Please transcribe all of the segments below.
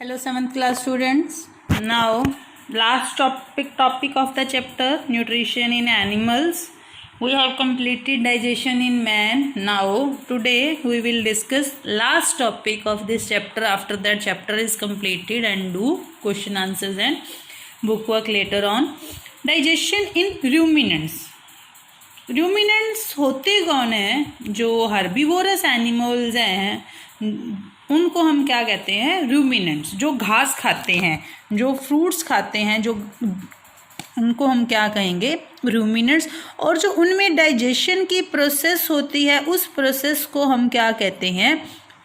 Hello 7th class students. Now last topic of the chapter nutrition in animals. We have completed digestion in man. Now today we will discuss last topic of this chapter. After that chapter is completed and do question answers and book work later on. Digestion in ruminants. Ruminants होते कौन हैं? जो herbivorous animals हैं उनको हम क्या कहते हैं? रूमिनेंट्स. जो घास खाते हैं, जो फ्रूट्स खाते हैं, जो उनको हम क्या कहेंगे? रूमिनेंट्स. और जो उनमें डाइजेशन की प्रोसेस होती है उस प्रोसेस को हम क्या कहते हैं?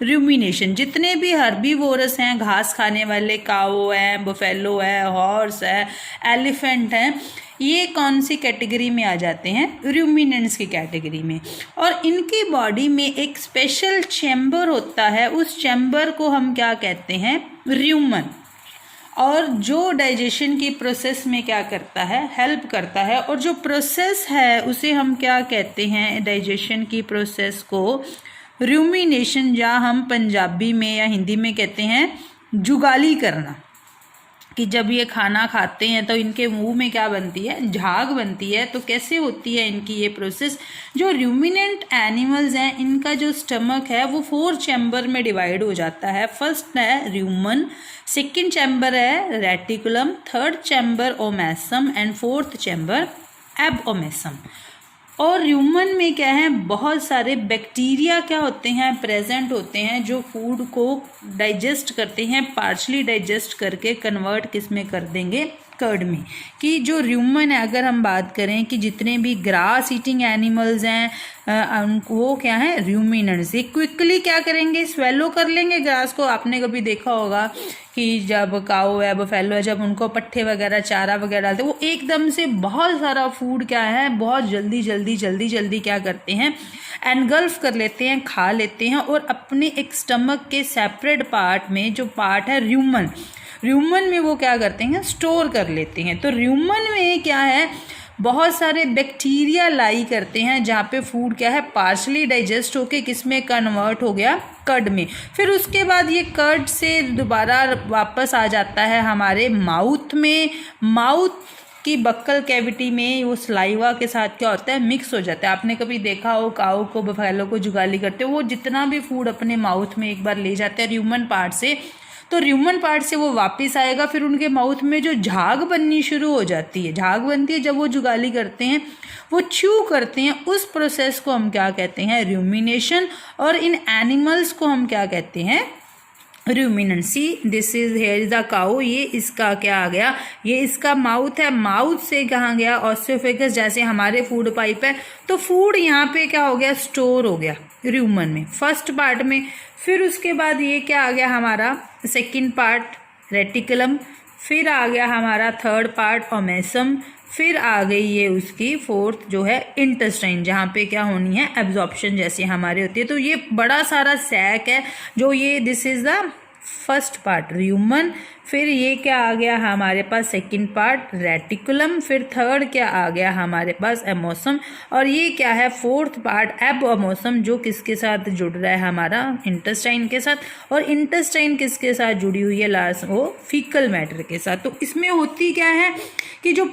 रूमिनेशन. जितने भी हर्बीवोरस हैं, घास खाने वाले, काऊ है, बफेलो है, हॉर्स है, एलिफेंट हैं, ये कौन सी कैटेगरी में आ जाते हैं? रूमिनेंट्स की कैटेगरी में. और इनकी बॉडी में एक स्पेशल चैम्बर होता है, उस चैम्बर को हम क्या कहते हैं? रूमन. और जो डाइजेशन की प्रोसेस में क्या करता है? हेल्प करता है. और जो प्रोसेस है उसे हम क्या कहते हैं? डाइजेशन की प्रोसेस को रूमिनेशन, या हम पंजाबी में या हिंदी में कहते हैं जुगाली करना. कि जब ये खाना खाते हैं तो इनके मुंह में क्या बनती है? झाग बनती है. तो कैसे होती है इनकी ये प्रोसेस? जो रूमिनेंट एनिमल्स हैं इनका जो स्टमक है वो 4 चैम्बर में डिवाइड हो जाता है. फर्स्ट है रूमन, सेकंड चैम्बर है reticulum, third chamber omasum and fourth chamber abomasum. और ह्यूमन में क्या है? बहुत सारे बैक्टीरिया क्या होते हैं? प्रेजेंट होते हैं, जो फूड को डाइजेस्ट करते हैं. पार्शली डाइजेस्ट करके कन्वर्ट किस में कर देंगे? कर्ड में. कि जो ह्यूमन है, अगर हम बात करें कि जितने भी ग्रास ईटिंग एनिमल्स हैं वो क्या है? रूमिनेंट्स. ये क्विकली क्या करेंगे? स्वेलो कर लेंगे ग्रास को. आपने कभी देखा होगा कि जब काऊ है, बफेलो है, जब उनको पट्ठे वगैरह, चारा वगैरह डालते हैं, वो एकदम से बहुत सारा फूड क्या है? बहुत जल्दी जल्दी क्या करते हैं? एनगल्फ कर लेते हैं, खा लेते हैं. और अपने एक स्टमक के सेपरेट पार्ट में जो पार्ट है रूमन में वो क्या करते हैं? स्टोर कर लेते हैं. तो रूमन में क्या है? बहुत सारे बैक्टीरिया लाई करते हैं, जहाँ पे फूड क्या है? पार्शली डाइजेस्ट होके किस में कन्वर्ट हो गया? कर्ड में. फिर उसके बाद ये कर्ड से दोबारा वापस आ जाता है हमारे माउथ में. माउथ की बक्कल कैविटी में वो सलाइवा के साथ क्या होता है? मिक्स हो जाता है. आपने कभी देखा हो काऊ को, बफेलो को जुगाली करते हो, वो जितना भी फूड अपने माउथ में एक बार ले जाते हैं ह्यूमन पार्ट से, तो ह्यूमन पार्ट से वो वापस आएगा. फिर उनके माउथ में जो झाग बननी शुरू हो जाती है, झाग बनती है जब वो जुगाली करते हैं, वो च्यू करते हैं. उस प्रोसेस को हम क्या कहते हैं? रूमिनेशन. और इन एनिमल्स को हम क्या कहते हैं? Ruminant. See this is here is the cow. ये इसका क्या आ गया? ये इसका माउथ है. माउथ से कहाँ गया? ऑस्टियोफेगस. जैसे हमारे फूड पाइप है, तो फूड यहाँ पे क्या हो गया? स्टोर हो गया रूमन में, फर्स्ट पार्ट में. फिर उसके बाद ये क्या आ गया हमारा? Second part reticulum. फिर आ गया हमारा थर्ड पार्ट ओमेसम. फिर आ गई ये उसकी फोर्थ जो है इंटेस्टाइन, जहाँ पे क्या होनी है? एब्जॉर्प्शन जैसे हमारे होती है. तो ये बड़ा सारा सैक है जो ये this is the first part rumen. फिर ये क्या आ गया हमारे पास? Second part reticulum. फिर थर्ड क्या आ गया हमारे पास? एमोसम. और ये क्या है? फोर्थ पार्ट एबओमेसम, जो किसके साथ जुड़ रहा है? हमारा इंटेस्टाइन के साथ. और इंटेस्टाइन किसके साथ जुड़ी हुई है? लास्ट वो फीकल मैटर के साथ. तो इसमें होती क्या है कि जो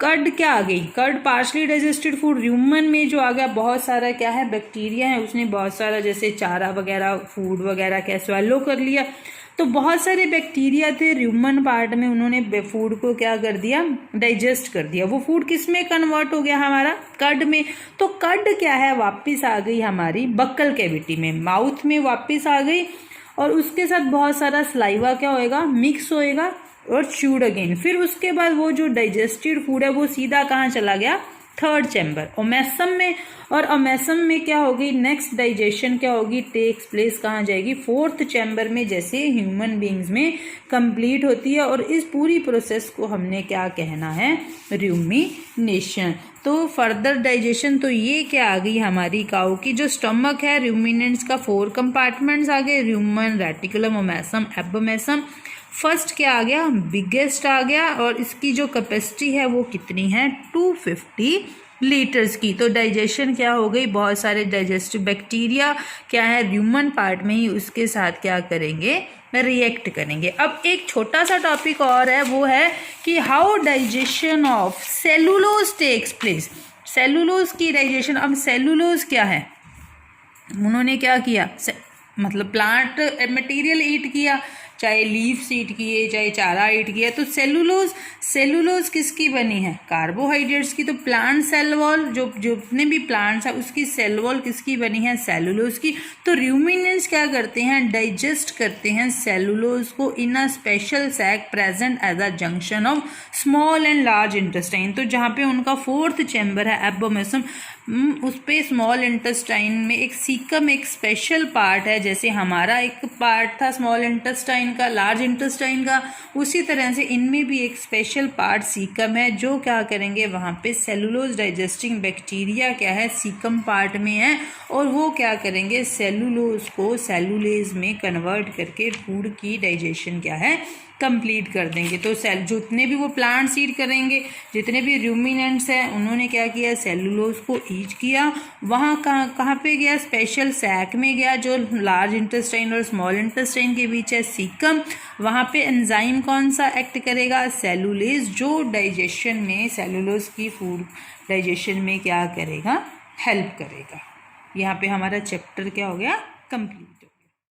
कर्ड क्या आ गई? Curd partially digested food. Human में जो आ गया बहुत सारा क्या है? बैक्टीरिया है. उसने बहुत सारा जैसे चारा वगैरह, फूड वगैरह क्या स्वेलो कर लिया. तो बहुत सारे बैक्टीरिया थे ह्यूमन पार्ट में, उन्होंने फूड को क्या कर दिया? डाइजेस्ट कर दिया. वो फूड किस में कन्वर्ट हो गया हमारा? कर्ड में. तो कर्ड क्या है? वापस आ गई हमारी बक्कल कैविटी में, माउथ में वापस आ गई. और उसके साथ बहुत सारा सलाइवा क्या होएगा? मिक्स होएगा और च्यूड अगेन. फिर उसके बाद वो जो डाइजेस्टेड फूड है वो सीधा कहाँ चला गया? थर्ड चैम्बर ओमेसम में. और ओमेसम में क्या होगी? नेक्स्ट डाइजेशन क्या होगी? टेक्स प्लेस कहाँ जाएगी? फोर्थ चैम्बर में, जैसे ह्यूमन बींग्स में कंप्लीट होती है. और इस पूरी प्रोसेस को हमने क्या कहना है? रूमिनेशन. तो फर्दर डाइजेशन तो ये क्या आ गई हमारी काऊ की जो स्टमक है, रूमिनेंट्स का 4 कंपार्टमेंट्स आ गए, Roman, reticulum, omasum, abomasum. First क्या आ गया? बिगेस्ट आ गया. और इसकी जो कैपेसिटी है वो कितनी है? 250 लीटर्स की। तो डाइजेशन क्या हो गई, बहुत सारे डाइजेस्टिव बैक्टीरिया क्या है ह्यूमन पार्ट में ही उसके साथ क्या करेंगे, रिएक्ट करेंगे। अब एक छोटा सा टॉपिक और है, वो है कि how digestion of cellulose takes place. Cellulose की डाइजेशन, अब सेलुलोज क्या है, उन्होंने क्या किया, मतलब प्लांट मटेरियल ईट किया, चाहे लीव्स ईट किए, चाहे चारा ईट किया। तो सेलुलोज किसकी बनी है, कार्बोहाइड्रेट्स की। तो प्लांट सेल वॉल, जो जितने भी प्लांट्स है उसकी सेल वॉल किसकी बनी है, सेलुलोज की। तो रूमिनेंट्स क्या करते हैं, डाइजेस्ट करते हैं सेलुलोज को in a special sac present as a junction of small and large intestine. तो जहाँ पे उनका फोर्थ चैम्बर है एब्डोमेनम, उस पे स्मॉल इंटेस्टाइन में एक सीकम एक स्पेशल पार्ट है, जैसे हमारा एक पार्ट था स्मॉल इंटेस्टाइन का, लार्ज इंटेस्टाइन का, उसी तरह से इनमें भी एक स्पेशल पार्ट सीकम है, जो क्या करेंगे वहाँ पे सेलुलोज डाइजेस्टिंग बैक्टीरिया क्या है सीकम पार्ट में है, और वो क्या करेंगे सेलुलोज को सेलुलेज में कन्वर्ट करके फूड की डाइजेशन क्या है कंप्लीट कर देंगे। तो जितने भी वो प्लांट्स ईट करेंगे, जितने भी रूमिनेंट्स हैं, उन्होंने क्या किया, सेलुलोज को ईट किया। वहाँ कहाँ पे गया, स्पेशल सैक में गया जो लार्ज इंटेस्टाइन और स्मॉल इंटेस्टाइन के बीच है, सीकम। वहाँ पे एंजाइम कौन सा एक्ट करेगा, सेलुलेज, जो डाइजेशन में सेलुलोज की फूड डाइजेशन में क्या करेगा, हेल्प करेगा। यहाँ पे हमारा चैप्टर क्या हो गया, कंप्लीट।